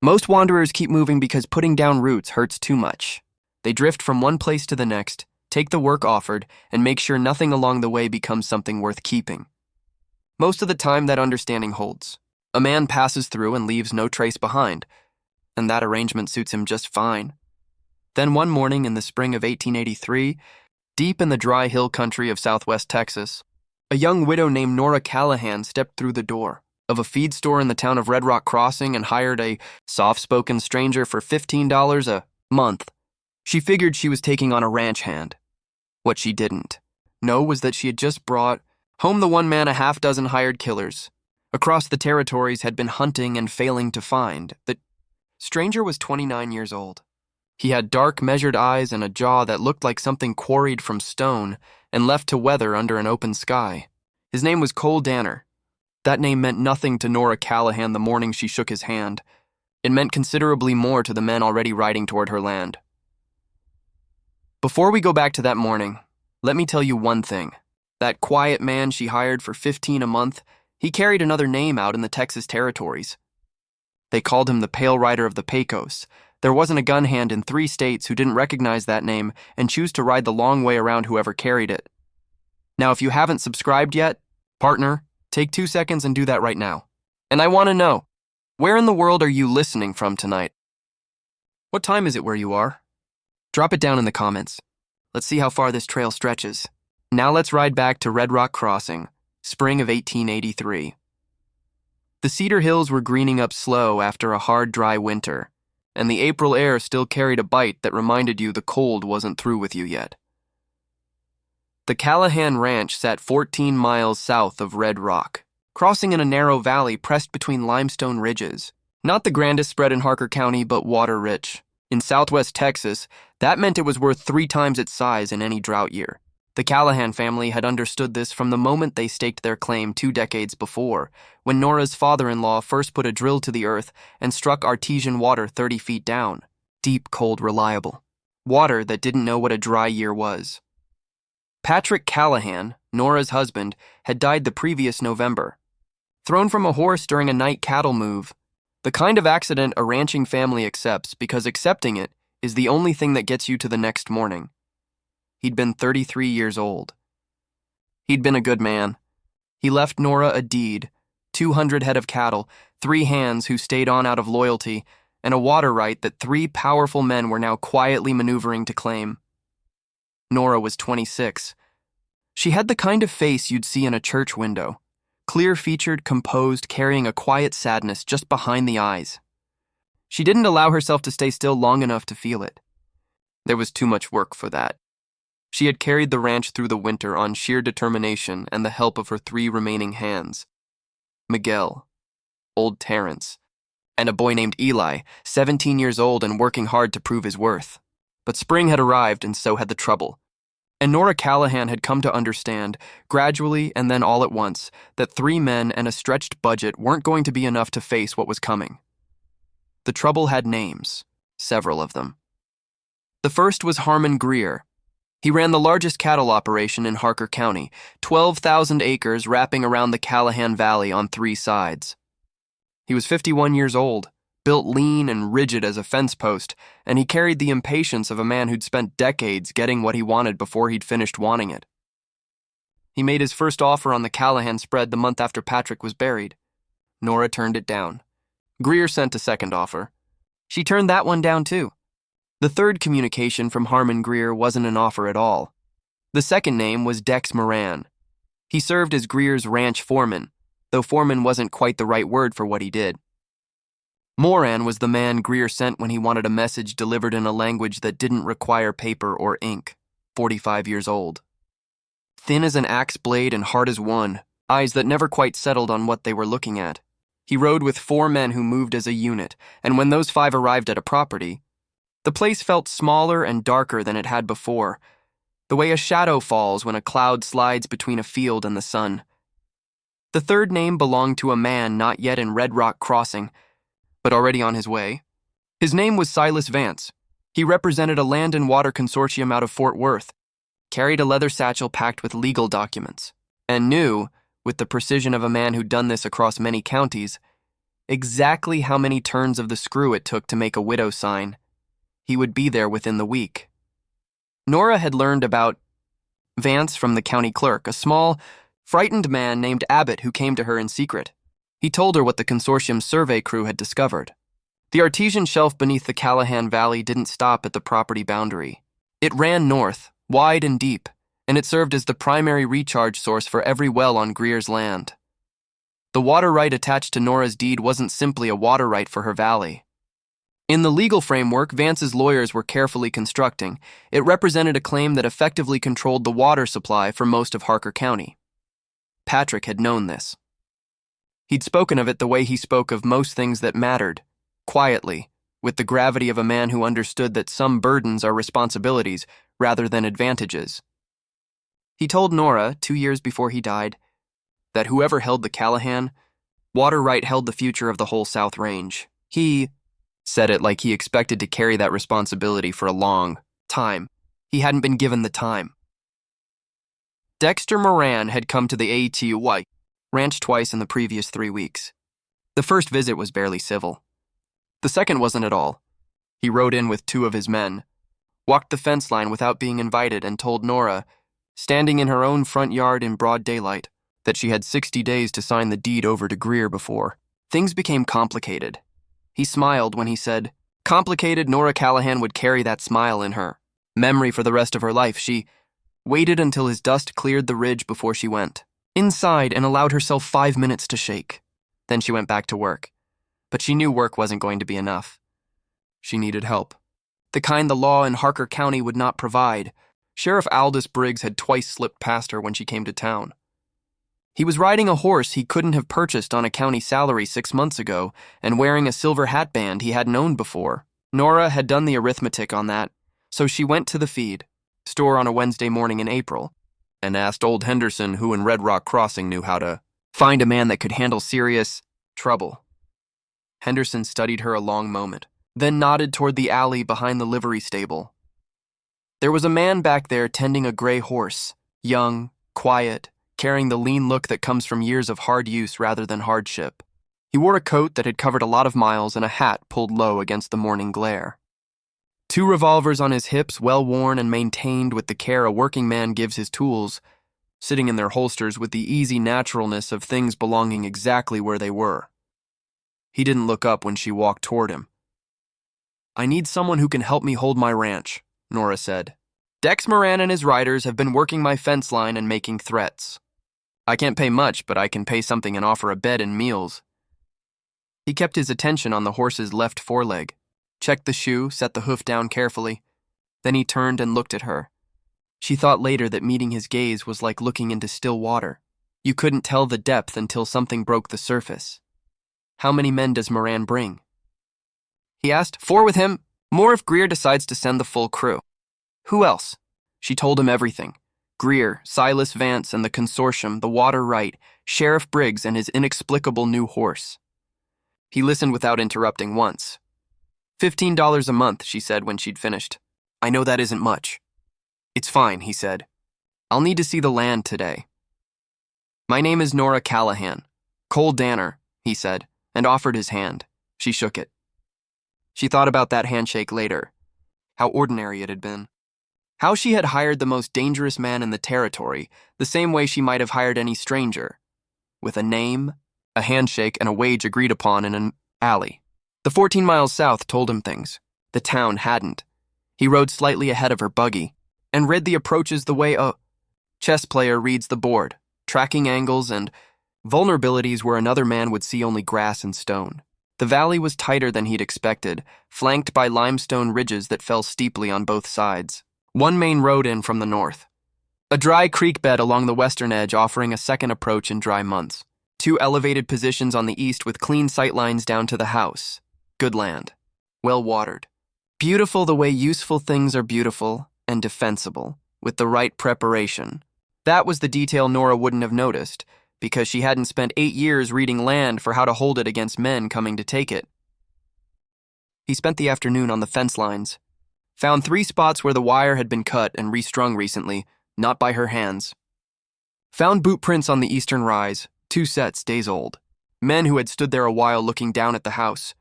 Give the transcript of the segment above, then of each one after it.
Most wanderers keep moving because putting down roots hurts too much. They drift from one place to the next, take the work offered, and make sure nothing along the way becomes something worth keeping. Most of the time, that understanding holds. A man passes through and leaves no trace behind, and that arrangement suits him just fine. Then one morning in the spring of 1883, deep in the dry hill country of southwest Texas, a young widow named Nora Callahan stepped through the door of a feed store in the town of Red Rock Crossing and hired a soft-spoken stranger for $15 a month. She figured she was taking on a ranch hand. What she didn't know was that she had just brought home the one man a half-dozen hired killers across the territories had been hunting and failing to find. The stranger was 29 years old. He had dark, measured eyes and a jaw that looked like something quarried from stone and left to weather under an open sky. His name was Cole Danner. That name meant nothing to Nora Callahan the morning she shook his hand. It meant considerably more to the men already riding toward her land. Before we go back to that morning, let me tell you one thing. That quiet man she hired for $15 a month, he carried another name out in the Texas territories. They called him the Pale Rider of the Pecos. There wasn't a gun hand in 3 states who didn't recognize that name and choose to ride the long way around whoever carried it. Now, if you haven't subscribed yet, partner, take 2 seconds and do that right now. And I want to know, where in the world are you listening from tonight? What time is it where you are? Drop it down in the comments. Let's see how far this trail stretches. Now let's ride back to Red Rock Crossing, spring of 1883. The Cedar Hills were greening up slow after a hard, dry winter, and the April air still carried a bite that reminded you the cold wasn't through with you yet. The Callahan Ranch sat 14 miles south of Red Rock, crossing in a narrow valley pressed between limestone ridges. Not the grandest spread in Harker County, but water-rich. In southwest Texas, that meant it was worth 3 times its size in any drought year. The Callahan family had understood this from the moment they staked their claim 2 decades before, when Nora's father-in-law first put a drill to the earth and struck artesian water 30 feet down. Deep, cold, reliable. Water that didn't know what a dry year was. Patrick Callahan, Nora's husband, had died the previous November. Thrown from a horse during a night cattle move. The kind of accident a ranching family accepts because accepting it is the only thing that gets you to the next morning. He'd been 33 years old. He'd been a good man. He left Nora a deed, 200 head of cattle, 3 hands who stayed on out of loyalty, and a water right that 3 powerful men were now quietly maneuvering to claim. Nora was 26. She had the kind of face you'd see in a church window, clear-featured, composed, carrying a quiet sadness just behind the eyes. She didn't allow herself to stay still long enough to feel it. There was too much work for that. She had carried the ranch through the winter on sheer determination and the help of her 3 remaining hands. Miguel, old Terrence, and a boy named Eli, 17 years old and working hard to prove his worth. But spring had arrived, and so had the trouble. And Nora Callahan had come to understand, gradually and then all at once, that 3 men and a stretched budget weren't going to be enough to face what was coming. The trouble had names, several of them. The first was Harmon Greer. He ran the largest cattle operation in Harker County, 12,000 acres wrapping around the Callahan Valley on 3 sides. He was 51 years old, built lean and rigid as a fence post, and he carried the impatience of a man who'd spent decades getting what he wanted before he'd finished wanting it. He made his first offer on the Callahan spread the month after Patrick was buried. Nora turned it down. Greer sent a second offer. She turned that one down too. The third communication from Harmon Greer wasn't an offer at all. The second name was Dex Moran. He served as Greer's ranch foreman, though foreman wasn't quite the right word for what he did. Moran was the man Greer sent when he wanted a message delivered in a language that didn't require paper or ink, 45 years old. Thin as an axe blade and hard as one, eyes that never quite settled on what they were looking at. He rode with 4 men who moved as a unit, and when those 5 arrived at a property, the place felt smaller and darker than it had before, the way a shadow falls when a cloud slides between a field and the sun. The third name belonged to a man not yet in Red Rock Crossing, but already on his way. His name was Silas Vance. He represented a land and water consortium out of Fort Worth, carried a leather satchel packed with legal documents, and knew, with the precision of a man who'd done this across many counties, exactly how many turns of the screw it took to make a widow sign. He would be there within the week. Nora had learned about Vance from the county clerk, a small, frightened man named Abbott who came to her in secret. He told her what the consortium's survey crew had discovered. The artesian shelf beneath the Callahan Valley didn't stop at the property boundary. It ran north, wide and deep, and it served as the primary recharge source for every well on Greer's land. The water right attached to Nora's deed wasn't simply a water right for her valley. In the legal framework Vance's lawyers were carefully constructing, it represented a claim that effectively controlled the water supply for most of Harker County. Patrick had known this. He'd spoken of it the way he spoke of most things that mattered, quietly, with the gravity of a man who understood that some burdens are responsibilities rather than advantages. He told Nora, 2 years before he died, that whoever held the Callahan, water right held the future of the whole South Range. He said it like he expected to carry that responsibility for a long time. He hadn't been given the time. Dexter Moran had come to the AETUY ranch twice in the previous 3 weeks. The first visit was barely civil. The second wasn't at all. He rode in with 2 of his men, walked the fence line without being invited, and told Nora, standing in her own front yard in broad daylight, that she had 60 days to sign the deed over to Greer before. Things became complicated. He smiled when he said, complicated. Nora Callahan would carry that smile in her memory for the rest of her life. She waited until his dust cleared the ridge before she went inside and allowed herself 5 minutes to shake. Then she went back to work. But she knew work wasn't going to be enough. She needed help. The kind the law in Harker County would not provide. Sheriff Aldous Briggs had twice slipped past her when she came to town. He was riding a horse he couldn't have purchased on a county salary 6 months ago and wearing a silver hat band he hadn't owned before. Nora had done the arithmetic on that, so she went to the feed store on a Wednesday morning in April and asked old Henderson, who in Red Rock Crossing knew how to find a man that could handle serious trouble. Henderson studied her a long moment, then nodded toward the alley behind the livery stable. There was a man back there tending a gray horse, young, quiet, carrying the lean look that comes from years of hard use rather than hardship. He wore a coat that had covered a lot of miles and a hat pulled low against the morning glare. 2 revolvers on his hips, well worn and maintained with the care a working man gives his tools, sitting in their holsters with the easy naturalness of things belonging exactly where they were. He didn't look up when she walked toward him. I need someone who can help me hold my ranch, Nora said. Dex Moran and his riders have been working my fence line and making threats. I can't pay much, but I can pay something and offer a bed and meals. He kept his attention on the horse's left foreleg, checked the shoe, set the hoof down carefully. Then he turned and looked at her. She thought later that meeting his gaze was like looking into still water. You couldn't tell the depth until something broke the surface. How many men does Moran bring? He asked. 4 with him, more if Greer decides to send the full crew. Who else? She told him everything. Greer, Silas Vance and the consortium, the water right, Sheriff Briggs and his inexplicable new horse. He listened without interrupting once. $15 a month, she said when she'd finished. I know that isn't much. It's fine, he said. I'll need to see the land today. My name is Nora Callahan. Cole Danner, he said, and offered his hand. She shook it. She thought about that handshake later. How ordinary it had been. How she had hired the most dangerous man in the territory, the same way she might have hired any stranger. With a name, a handshake, and a wage agreed upon in an alley. The 14 miles south told him things. The town hadn't. He rode slightly ahead of her buggy and read the approaches the way a chess player reads the board, tracking angles and vulnerabilities where another man would see only grass and stone. The valley was tighter than he'd expected, flanked by limestone ridges that fell steeply on both sides. One main road in from the north. A dry creek bed along the western edge offering a second approach in dry months. 2 elevated positions on the east with clean sightlines down to the house. Good land. Well watered. Beautiful the way useful things are beautiful and defensible, with the right preparation. That was the detail Nora wouldn't have noticed, because she hadn't spent 8 years reading land for how to hold it against men coming to take it. He spent the afternoon on the fence lines. Found 3 spots where the wire had been cut and restrung recently, not by her hands. Found boot prints on the eastern rise, 2 sets days old. men who had stood there a while looking down at the house.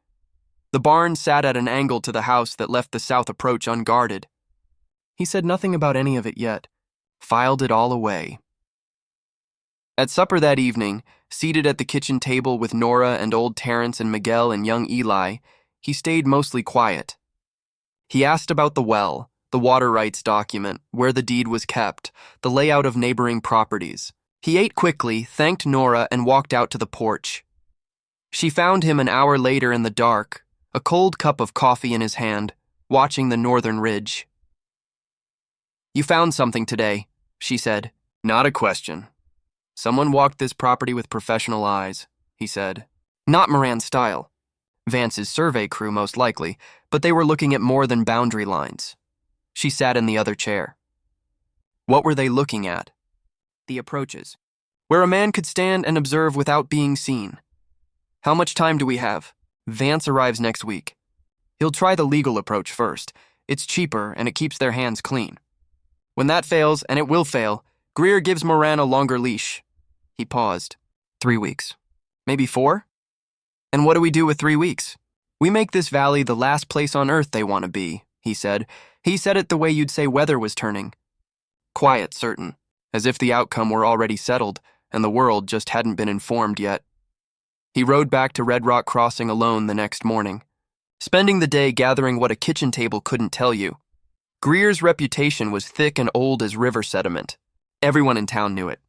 The barn sat at an angle to the house that left the south approach unguarded. He said nothing about any of it yet, filed it all away. At supper that evening, seated at the kitchen table with Nora and old Terrence and Miguel and young Eli, he stayed mostly quiet. He asked about the well, the water rights document, where the deed was kept, the layout of neighboring properties. He ate quickly, thanked Nora, and walked out to the porch. She found him an hour later in the dark, a cold cup of coffee in his hand, watching the northern ridge. "You found something today," she said. "Not a question. Someone walked this property with professional eyes," he said. Not Moran's style. Vance's survey crew, most likely, but they were looking at more than boundary lines. She sat in the other chair. What were they looking at? The approaches, where a man could stand and observe without being seen. How much time do we have? Vance arrives next week. He'll try the legal approach first. It's cheaper and it keeps their hands clean. When that fails, and it will fail, Greer gives Moran a longer leash. He paused. 3 weeks. Maybe 4? And what do we do with 3 weeks? We make this valley the last place on earth they want to be, he said. He said it the way you'd say weather was turning. Quiet, certain, as if the outcome were already settled and the world just hadn't been informed yet. He rode back to Red Rock Crossing alone the next morning, spending the day gathering what a kitchen table couldn't tell you. Greer's reputation was thick and old as river sediment. Everyone in town knew it.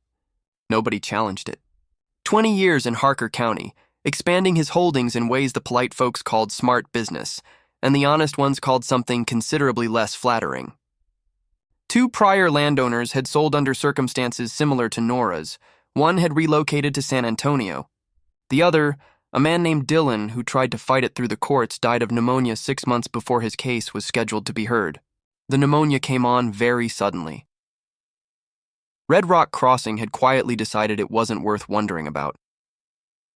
Nobody challenged it. 20 years in Harker County, expanding his holdings in ways the polite folks called smart business, and the honest ones called something considerably less flattering. 2 prior landowners had sold under circumstances similar to Nora's. One had relocated to San Antonio. The other, a man named Dylan who tried to fight it through the courts, died of pneumonia 6 months before his case was scheduled to be heard. The pneumonia came on very suddenly. Red Rock Crossing had quietly decided it wasn't worth wondering about.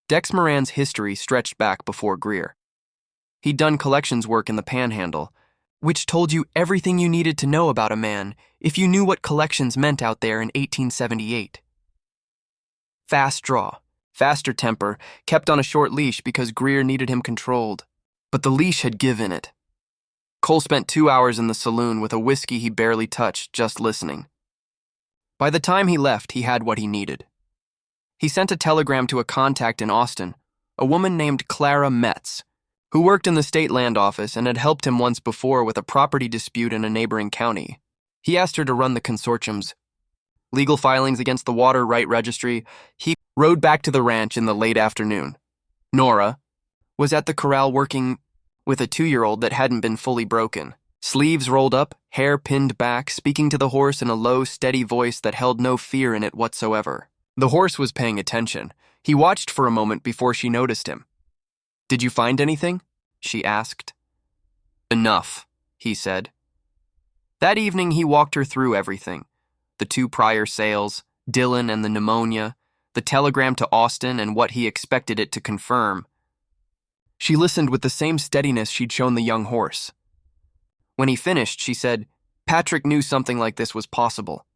Dex Moran's history stretched back before Greer. He'd done collections work in the Panhandle, which told you everything you needed to know about a man if you knew what collections meant out there in 1878. Fast draw, faster temper, kept on a short leash because Greer needed him controlled. But the leash had given it. Cole spent 2 hours in the saloon with a whiskey he barely touched, just listening. By the time he left, he had what he needed. He sent a telegram to a contact in Austin, a woman named Clara Metz, who worked in the state land office and had helped him once before with a property dispute in a neighboring county. He asked her to run the consortium's legal filings against the water right registry. He rode back to the ranch in the late afternoon. Nora was at the corral working with a 2-year-old that hadn't been fully broken. Sleeves rolled up, hair pinned back, speaking to the horse in a low, steady voice that held no fear in it whatsoever. The horse was paying attention. He watched for a moment before she noticed him. "Did you find anything?" she asked. "Enough," he said. That evening he walked her through everything. The 2 prior sales, Dylan and the pneumonia, the telegram to Austin and what he expected it to confirm. She listened with the same steadiness she'd shown the young horse. When he finished, she said, "Patrick knew something like this was possible.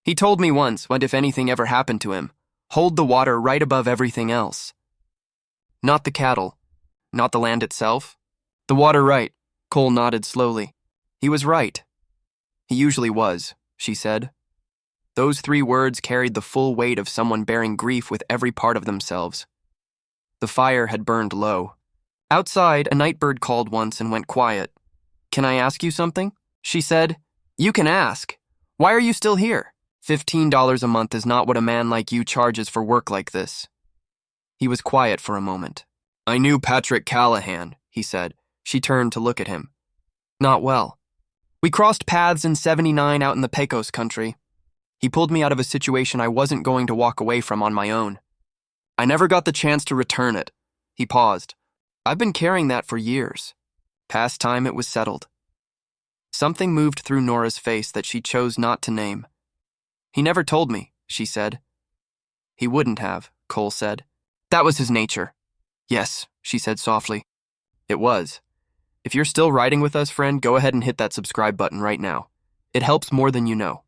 He told me once, what if anything ever happened to him, hold the water right above everything else. Not the cattle, not the land itself. The water right." Cole nodded slowly. "He was right. He usually was," she said. Those 3 words carried the full weight of someone bearing grief with every part of themselves. The fire had burned low. Outside, a nightbird called once and went quiet. "Can I ask you something?" she said. "You can ask. Why are you still here? $15 a month is not what a man like you charges for work like this." He was quiet for a moment. "I knew Patrick Callahan," he said. She turned to look at him. "Not well. We crossed paths in '79 out in the Pecos country. He pulled me out of a situation I wasn't going to walk away from on my own. I never got the chance to return it." He paused. "I've been carrying that for years. Past time it was settled." Something moved through Nora's face that she chose not to name. "He never told me," she said. "He wouldn't have," Cole said. "That was his nature." "Yes," she said softly. "It was. If you're still riding with us, friend, go ahead and hit that subscribe button right now. It helps more than you know.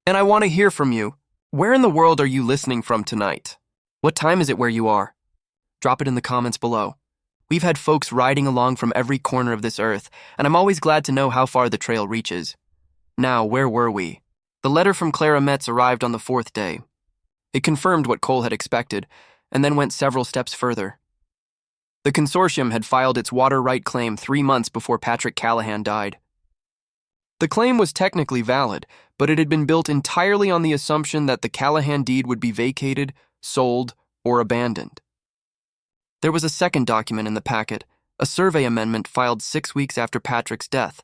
And I want to hear from you. Where in the world are you listening from tonight? What time is it where you are? Drop it in the comments below. We've had folks riding along from every corner of this earth, and I'm always glad to know how far the trail reaches. Now, where were we? The letter from Clara Metz arrived on the 4th day. It confirmed what Cole had expected, and then went several steps further. The consortium had filed its water right claim 3 months before Patrick Callahan died. The claim was technically valid, but it had been built entirely on the assumption that the Callahan deed would be vacated, sold, or abandoned. There was a second document in the packet, a survey amendment filed 6 weeks after Patrick's death,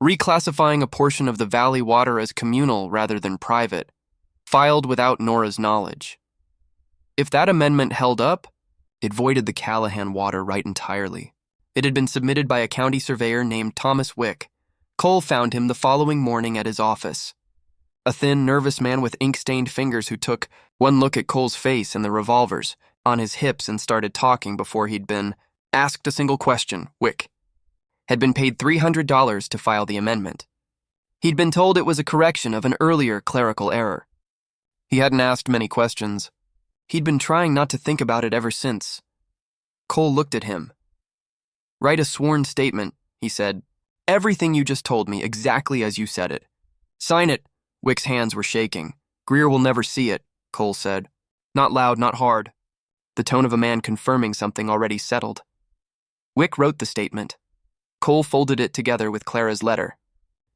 reclassifying a portion of the valley water as communal rather than private, filed without Nora's knowledge. If that amendment held up, it voided the Callahan water right entirely. It had been submitted by a county surveyor named Thomas Wick. Cole found him the following morning at his office. A thin, nervous man with ink-stained fingers who took one look at Cole's face and the revolvers on his hips and started talking before he'd been asked a single question. Wick had been paid $300 to file the amendment. He'd been told it was a correction of an earlier clerical error. He hadn't asked many questions. He'd been trying not to think about it ever since. Cole looked at him. "Write a sworn statement," he said. "Everything you just told me, exactly as you said it. Sign it." Wick's hands were shaking. "Greer will never see it," Cole said. Not loud, not hard. The tone of a man confirming something already settled. Wick wrote the statement. Cole folded it together with Clara's letter,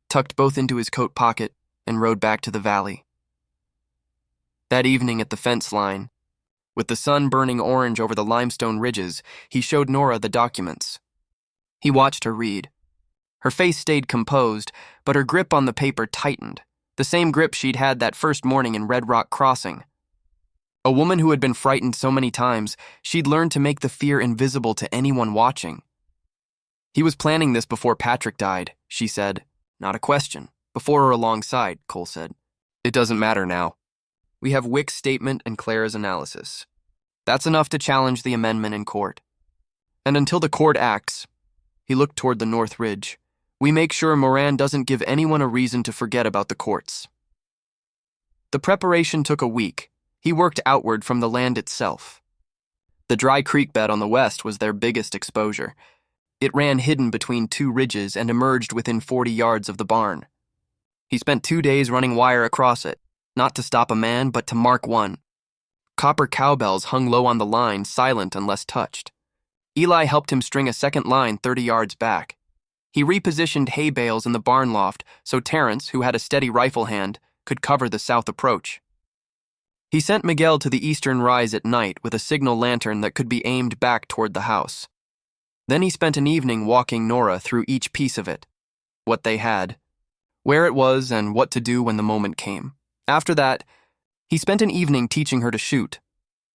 tucked both into his coat pocket, and rode back to the valley. That evening at the fence line, with the sun burning orange over the limestone ridges, he showed Nora the documents. He watched her read. Her face stayed composed, but her grip on the paper tightened, the same grip she'd had that first morning in Red Rock Crossing. A woman who had been frightened so many times, she'd learned to make the fear invisible to anyone watching. "He was planning this before Patrick died," she said. "Not a question. Before or alongside," Cole said. "It doesn't matter now. We have Wick's statement and Clara's analysis. That's enough to challenge the amendment in court. And until the court acts," he looked toward the North Ridge, "we make sure Moran doesn't give anyone a reason to forget about the courts." The preparation took a week. He worked outward from the land itself. The dry creek bed on the west was their biggest exposure. It ran hidden between 2 ridges and emerged within 40 yards of the barn. He spent 2 days running wire across it, not to stop a man, but to mark one. Copper cowbells hung low on the line, silent unless touched. Eli helped him string a second line 30 yards back. He repositioned hay bales in the barn loft so Terrence, who had a steady rifle hand, could cover the south approach. He sent Miguel to the eastern rise at night with a signal lantern that could be aimed back toward the house. Then he spent an evening walking Nora through each piece of it, what they had, where it was, and what to do when the moment came. After that, he spent an evening teaching her to shoot.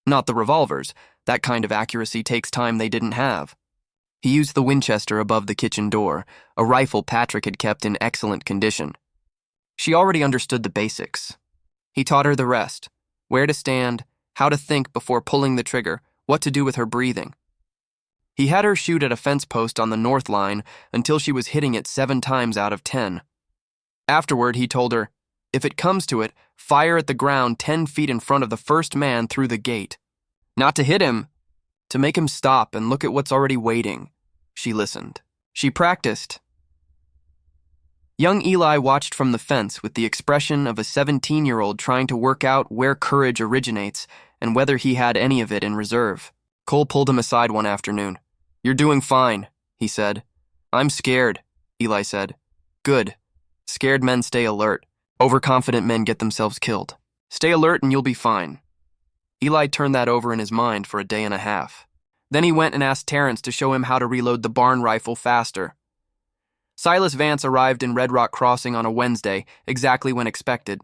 Not the revolvers. That kind of accuracy takes time they didn't have. He used the Winchester above the kitchen door, a rifle Patrick had kept in excellent condition. She already understood the basics. He taught her the rest. Where to stand, how to think before pulling the trigger, what to do with her breathing. He had her shoot at a fence post on the north line until she was hitting it 7 times out of 10. Afterward, he told her, "If it comes to it, fire at the ground 10 feet in front of the first man through the gate. Not to hit him, to make him stop and look at what's already waiting." She listened. She practiced. Young Eli watched from the fence with the expression of a 17-year-old trying to work out where courage originates and whether he had any of it in reserve. Cole pulled him aside one afternoon. "You're doing fine," he said. "I'm scared," Eli said. "Good. Scared men stay alert. Overconfident men get themselves killed. Stay alert and you'll be fine." Eli turned that over in his mind for a day and a half. Then he went and asked Terrence to show him how to reload the barn rifle faster. Silas Vance arrived in Red Rock Crossing on a Wednesday, exactly when expected.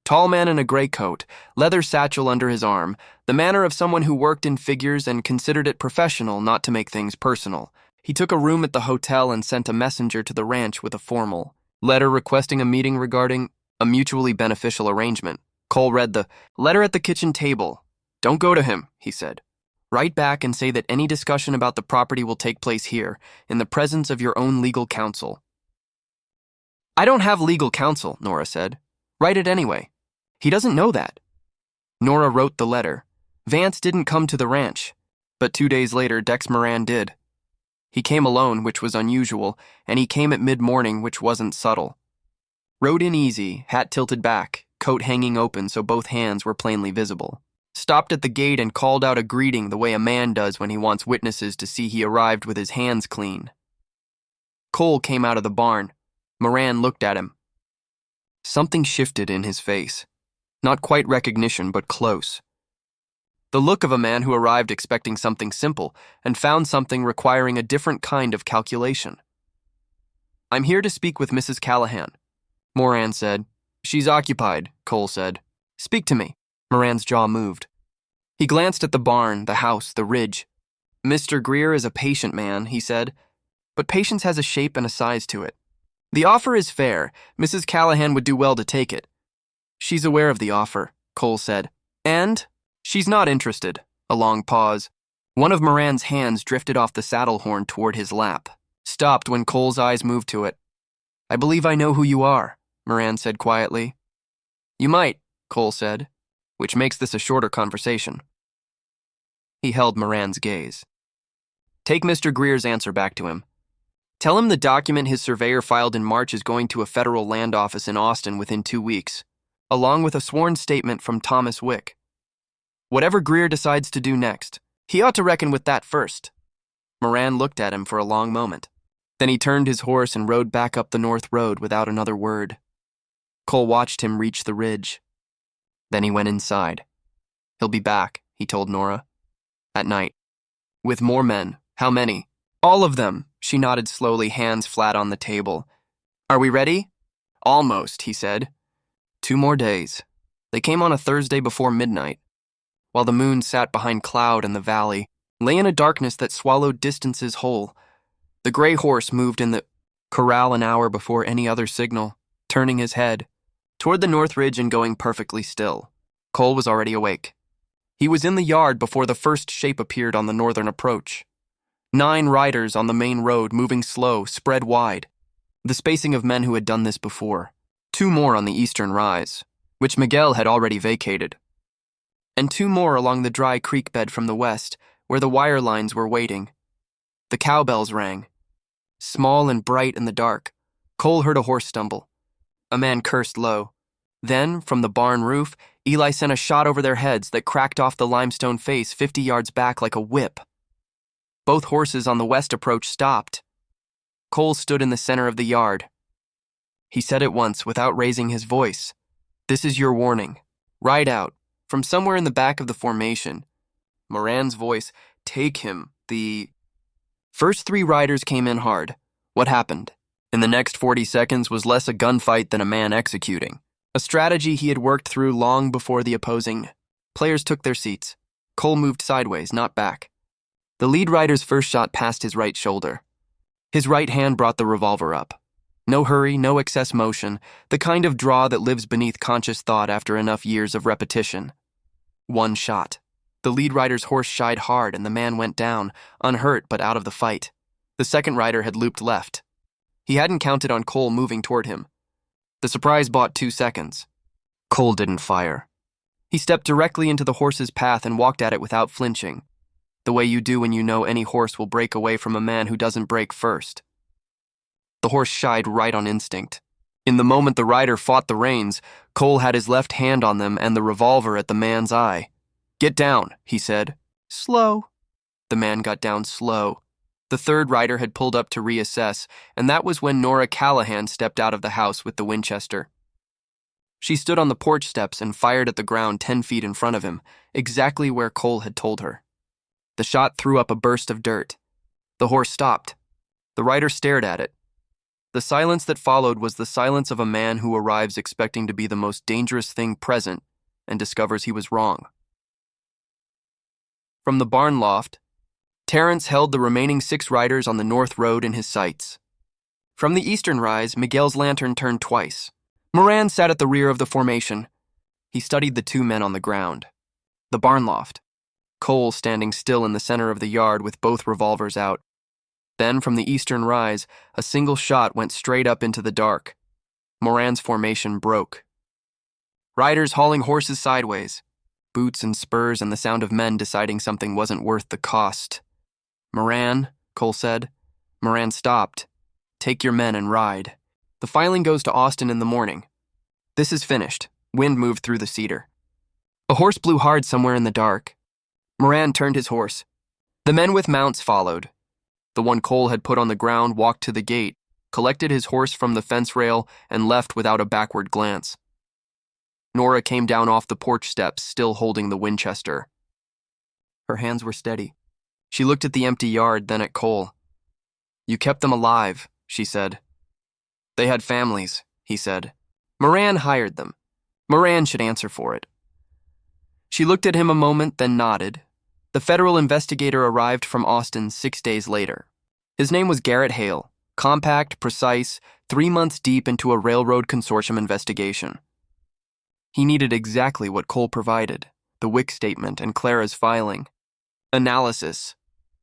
Tall man in a gray coat, leather satchel under his arm, the manner of someone who worked in figures and considered it professional not to make things personal. He took a room at the hotel and sent a messenger to the ranch with a formal letter requesting a meeting regarding a mutually beneficial arrangement. Cole read the letter at the kitchen table. "Don't go to him," he said. "Write back and say that any discussion about the property will take place here, in the presence of your own legal counsel." "I don't have legal counsel," Nora said. "Write it anyway." "He doesn't know that." Nora wrote the letter. "Vance didn't come to the ranch. But 2 days later, Dex Moran did. He came alone, which was unusual, and he came at mid-morning, which wasn't subtle. Rode in easy, hat tilted back, coat hanging open so both hands were plainly visible. Stopped at the gate and called out a greeting the way a man does when he wants witnesses to see he arrived with his hands clean. Cole came out of the barn. Moran looked at him. Something shifted in his face. Not quite recognition, but close. The look of a man who arrived expecting something simple and found something requiring a different kind of calculation. "I'm here to speak with Mrs. Callahan," Moran said. "She's occupied," Cole said. "Speak to me." Moran's jaw moved. He glanced at the barn, the house, the ridge. "Mr. Greer is a patient man," he said, "but patience has a shape and a size to it. The offer is fair. Mrs. Callahan would do well to take it." "She's aware of the offer," Cole said. "And she's not interested." A long pause. One of Moran's hands drifted off the saddle horn toward his lap, stopped when Cole's eyes moved to it. "I believe I know who you are," Moran said quietly. "You might," Cole said, "which makes this a shorter conversation." He held Moran's gaze. "Take Mr. Greer's answer back to him. Tell him the document his surveyor filed in March is going to a federal land office in Austin within 2 weeks, along with a sworn statement from Thomas Wick. Whatever Greer decides to do next, he ought to reckon with that first." Moran looked at him for a long moment. Then he turned his horse and rode back up the north road without another word. Cole watched him reach the ridge. Then he went inside. "He'll be back," he told Nora. "At night. With more men. How many?" "All of them." She nodded slowly, hands flat on the table. "Are we ready?" "Almost," he said. 2 more days. They came on a Thursday before midnight, while the moon sat behind cloud and the valley lay in a darkness that swallowed distances whole. The gray horse moved in the corral an hour before any other signal, turning his head toward the north ridge and going perfectly still. Cole was already awake. He was in the yard before the first shape appeared on the northern approach. 9 riders on the main road, moving slow, spread wide. The spacing of men who had done this before. 2 more on the eastern rise, which Miguel had already vacated. And 2 more along the dry creek bed from the west, where the wire lines were waiting. The cowbells rang. Small and bright in the dark, Cole heard a horse stumble. A man cursed low. Then, from the barn roof, Eli sent a shot over their heads that cracked off the limestone face 50 yards back like a whip. Both horses on the west approach stopped. Cole stood in the center of the yard. He said at once, without raising his voice, "This is your warning. Ride out." From somewhere in the back of the formation, Moran's voice, "Take him." The first 3 riders came in hard. What happened? In the next 40 seconds was less a gunfight than a man executing. A strategy he had worked through long before the opposing players took their seats. Cole moved sideways, not back. The lead rider's first shot passed his right shoulder. His right hand brought the revolver up. No hurry, no excess motion, the kind of draw that lives beneath conscious thought after enough years of repetition. 1 shot. The lead rider's horse shied hard and the man went down, unhurt but out of the fight. The second rider had looped left. He hadn't counted on Cole moving toward him. The surprise bought 2 seconds. Cole didn't fire. He stepped directly into the horse's path and walked at it without flinching, the way you do when you know any horse will break away from a man who doesn't break first. The horse shied right on instinct. In the moment the rider fought the reins, Cole had his left hand on them and the revolver at the man's eye. "Get down," he said. "Slow." The man got down slow. The third rider had pulled up to reassess, and that was when Nora Callahan stepped out of the house with the Winchester. She stood on the porch steps and fired at the ground 10 feet in front of him, exactly where Cole had told her. The shot threw up a burst of dirt. The horse stopped. The rider stared at it. The silence that followed was the silence of a man who arrives expecting to be the most dangerous thing present and discovers he was wrong. From the barn loft, Terrence held the remaining 6 riders on the north road in his sights. From the eastern rise, Miguel's lantern turned twice. Moran sat at the rear of the formation. He studied the 2 men on the ground. The barn loft. Cole standing still in the center of the yard with both revolvers out. Then, from the eastern rise, a single shot went straight up into the dark. Moran's formation broke. Riders hauling horses sideways. boots and spurs and the sound of men deciding something wasn't worth the cost. "Moran," Cole said. Moran stopped. "Take your men and ride. The filing goes to Austin in the morning. This is finished." Wind moved through the cedar. A horse blew hard somewhere in the dark. Moran turned his horse. The men with mounts followed. The one Cole had put on the ground walked to the gate, collected his horse from the fence rail, and left without a backward glance. Nora came down off the porch steps, still holding the Winchester. Her hands were steady. She looked at the empty yard, then at Cole. "You kept them alive," she said. "They had families," he said. "Moran hired them. Moran should answer for it." She looked at him a moment, then nodded. The federal investigator arrived from Austin 6 days later. His name was Garrett Hale, compact, precise, 3 months deep into a railroad consortium investigation. He needed exactly what Cole provided, the Wick statement and Clara's filing. Analysis.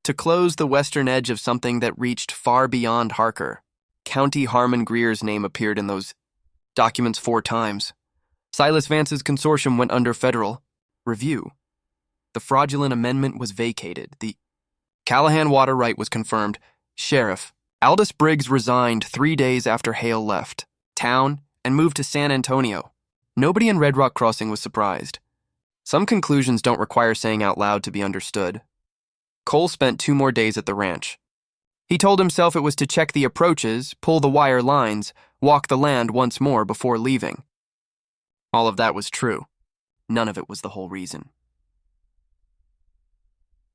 To close the western edge of something that reached far beyond Harker. County Harmon Greer's name appeared in those documents 4 times. Silas Vance's consortium went under federal review. The fraudulent amendment was vacated. The Callahan water right was confirmed. Sheriff Aldous Briggs resigned 3 days after Hale left town and moved to San Antonio. Nobody in Red Rock Crossing was surprised. Some conclusions don't require saying out loud to be understood. Cole spent 2 more days at the ranch. He told himself it was to check the approaches, pull the wire lines, walk the land once more before leaving. All of that was true. None of it was the whole reason.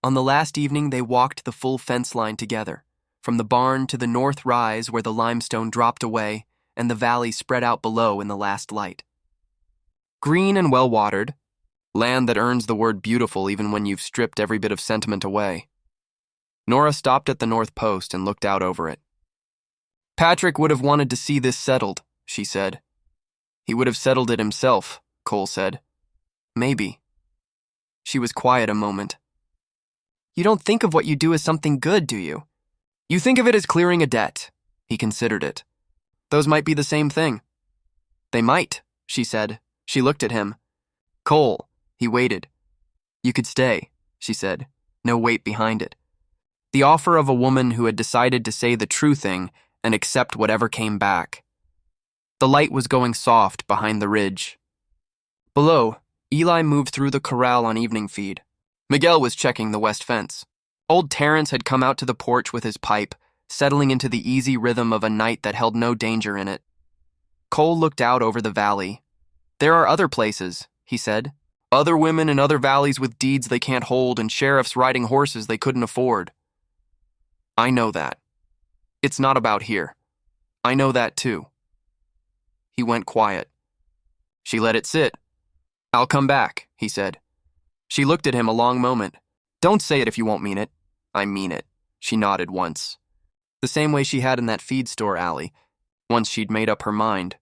On the last evening, they walked the full fence line together, from the barn to the north rise where the limestone dropped away and the valley spread out below in the last light. Green and well-watered, land that earns the word beautiful even when you've stripped every bit of sentiment away. Nora stopped at the north post and looked out over it. "Patrick would have wanted to see this settled," she said. "He would have settled it himself," Cole said. "Maybe." She was quiet a moment. "You don't think of what you do as something good, do you? You think of it as clearing a debt." He considered it. "Those might be the same thing." "They might," she said. She looked at him. "Cole." He waited. "You could stay," she said. No weight behind it. The offer of a woman who had decided to say the true thing and accept whatever came back. The light was going soft behind the ridge. Below, Eli moved through the corral on evening feed. Miguel was checking the west fence. Old Terrence had come out to the porch with his pipe, settling into the easy rhythm of a night that held no danger in it. Cole looked out over the valley. "There are other places," he said. "Other women in other valleys with deeds they can't hold and sheriffs riding horses they couldn't afford." "I know that. It's not about here. I know that too." He went quiet. She let it sit. "I'll come back," he said. She looked at him a long moment. "Don't say it if you won't mean it." "I mean it." She nodded once. The same way she had in that feed store alley, once she'd made up her mind.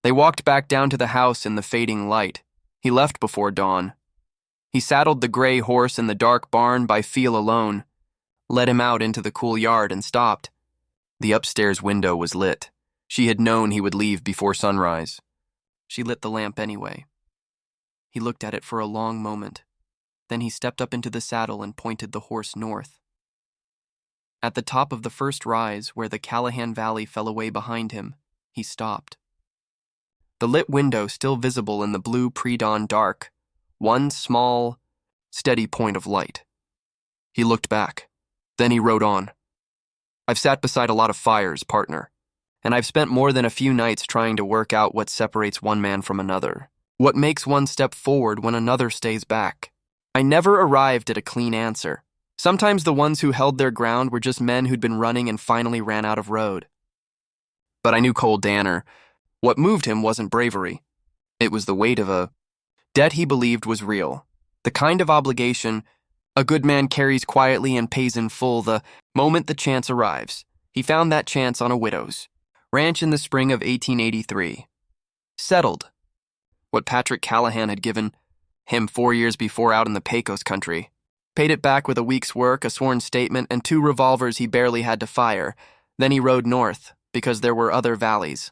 They walked back down to the house in the fading light. He left before dawn. He saddled the gray horse in the dark barn by feel alone, led him out into the cool yard and stopped. The upstairs window was lit. She had known he would leave before sunrise. She lit the lamp anyway. He looked at it for a long moment. Then he stepped up into the saddle and pointed the horse north. At the top of the first rise, where the Callahan Valley fell away behind him, he stopped. The lit window still visible in the blue pre-dawn dark, one small, steady point of light. He looked back. Then he rode on. "I've sat beside a lot of fires, partner, and I've spent more than a few nights trying to work out what separates one man from another, what makes one step forward when another stays back. I never arrived at a clean answer. Sometimes the ones who held their ground were just men who'd been running and finally ran out of road. But I knew Cole Danner. What moved him wasn't bravery. It was the weight of a debt he believed was real, the kind of obligation a good man carries quietly and pays in full the moment the chance arrives. He found that chance on a widow's ranch in the spring of 1883. Settled. What Patrick Callahan had given him 4 years before out in the Pecos country. Paid it back with a week's work, a sworn statement, and 2 revolvers he barely had to fire. Then he rode north, because there were other valleys.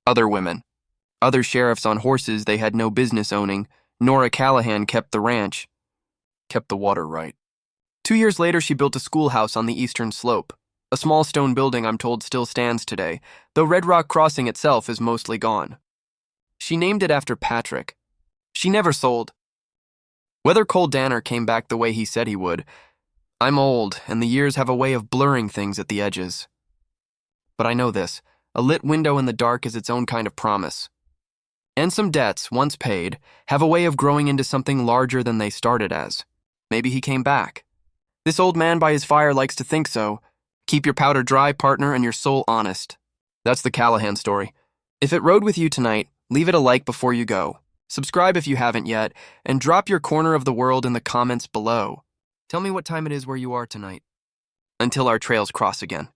Other women. Other sheriffs on horses they had no business owning, Nora Callahan kept the ranch, kept the water right. 2 years later, she built a schoolhouse on the eastern slope. A small stone building I'm told still stands today, though Red Rock Crossing itself is mostly gone. She named it after Patrick. She never sold. Whether Cole Danner came back the way he said he would, I'm old, and the years have a way of blurring things at the edges. But I know this, a lit window in the dark is its own kind of promise. And some debts, once paid, have a way of growing into something larger than they started as. Maybe he came back. This old man by his fire likes to think so. Keep your powder dry, partner, and your soul honest. That's the Callahan story. If it rode with you tonight, leave it a like before you go. Subscribe if you haven't yet, and drop your corner of the world in the comments below. Tell me what time it is where you are tonight. Until our trails cross again.